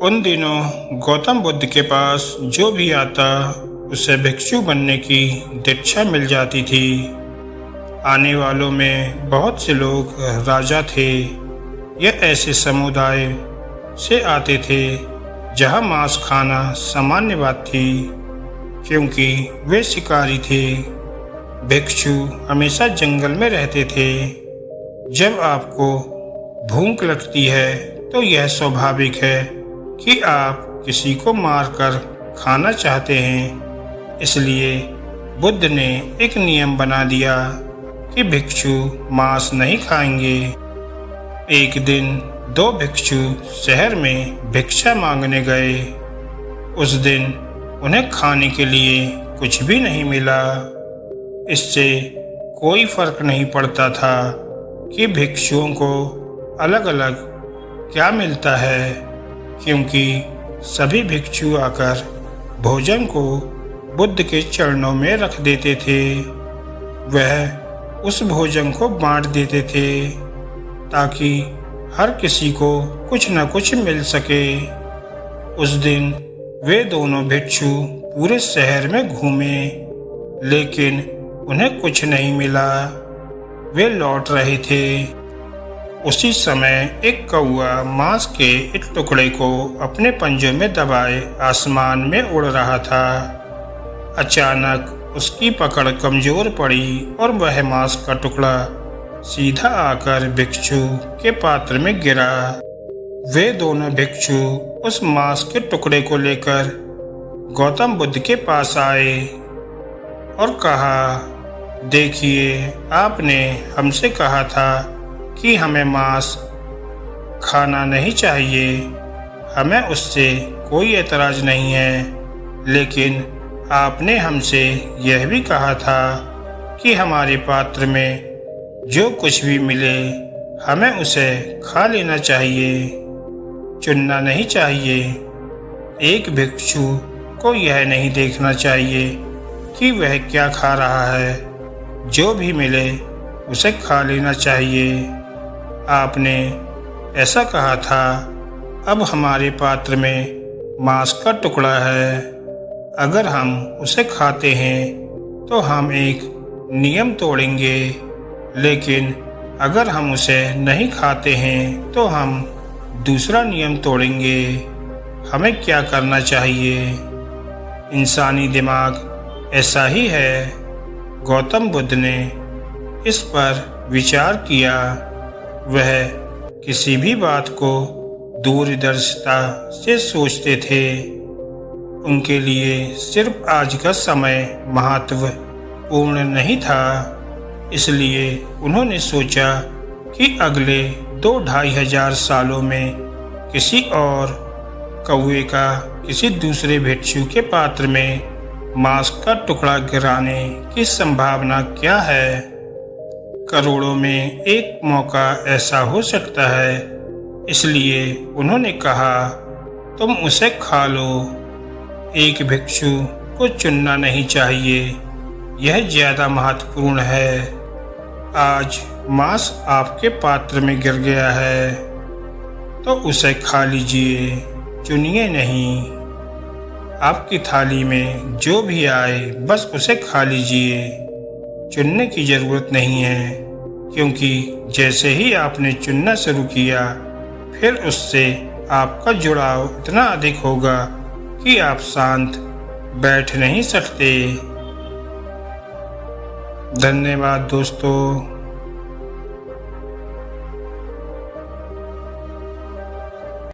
उन दिनों गौतम बुद्ध के पास जो भी आता उसे भिक्षु बनने की दीक्षा मिल जाती थी। आने वालों में बहुत से लोग राजा थे। यह ऐसे समुदाय से आते थे जहां मांस खाना सामान्य बात थी, क्योंकि वे शिकारी थे। भिक्षु हमेशा जंगल में रहते थे। जब आपको भूख लगती है तो यह स्वाभाविक है कि आप किसी को मारकर खाना चाहते हैं। इसलिए बुद्ध ने एक नियम बना दिया कि भिक्षु मांस नहीं खाएंगे। एक दिन दो भिक्षु शहर में भिक्षा मांगने गए। उस दिन उन्हें खाने के लिए कुछ भी नहीं मिला। इससे कोई फर्क नहीं पड़ता था कि भिक्षुओं को अलग अलग क्या मिलता है, क्योंकि सभी भिक्षु आकर भोजन को बुद्ध के चरणों में रख देते थे। वह उस भोजन को बांट देते थे ताकि हर किसी को कुछ न कुछ मिल सके। उस दिन वे दोनों भिक्षु पूरे शहर में घूमे, लेकिन उन्हें कुछ नहीं मिला। वे लौट रहे थे। उसी समय एक कौआ मांस के एक टुकड़े को अपने पंजों में दबाए आसमान में उड़ रहा था। अचानक उसकी पकड़ कमजोर पड़ी और वह मांस का टुकड़ा सीधा आकर भिक्षु के पात्र में गिरा। वे दोनों भिक्षु उस मांस के टुकड़े को लेकर गौतम बुद्ध के पास आए और कहा, देखिए, आपने हमसे कहा था कि हमें मांस खाना नहीं चाहिए। हमें उससे कोई एतराज नहीं है, लेकिन आपने हमसे यह भी कहा था कि हमारे पात्र में जो कुछ भी मिले हमें उसे खा लेना चाहिए, चुनना नहीं चाहिए। एक भिक्षु को यह नहीं देखना चाहिए कि वह क्या खा रहा है। जो भी मिले उसे खा लेना चाहिए। आपने ऐसा कहा था। अब हमारे पात्र में मांस का टुकड़ा है। अगर हम उसे खाते हैं तो हम एक नियम तोड़ेंगे, लेकिन अगर हम उसे नहीं खाते हैं तो हम दूसरा नियम तोड़ेंगे। हमें क्या करना चाहिए? इंसानी दिमाग ऐसा ही है। गौतम बुद्ध ने इस पर विचार किया। वह किसी भी बात को दूरदर्शिता से सोचते थे। उनके लिए सिर्फ आज का समय महत्वपूर्ण नहीं था। इसलिए उन्होंने सोचा कि अगले 2-2,500 सालों में किसी और कौवे का किसी दूसरे भिक्षु के पात्र में मांस का टुकड़ा गिराने की संभावना क्या है। करोड़ों में एक मौका ऐसा हो सकता है। इसलिए उन्होंने कहा, तुम उसे खा लो। एक भिक्षु को चुनना नहीं चाहिए, यह ज्यादा महत्वपूर्ण है। आज मांस आपके पात्र में गिर गया है तो उसे खा लीजिए, चुनिए नहीं। आपकी थाली में जो भी आए बस उसे खा लीजिए, चुनने की जरूरत नहीं है, क्योंकि जैसे ही आपने चुनना शुरू किया फिर उससे आपका जुड़ाव इतना अधिक होगा कि आप शांत बैठ नहीं सकते। धन्यवाद दोस्तों।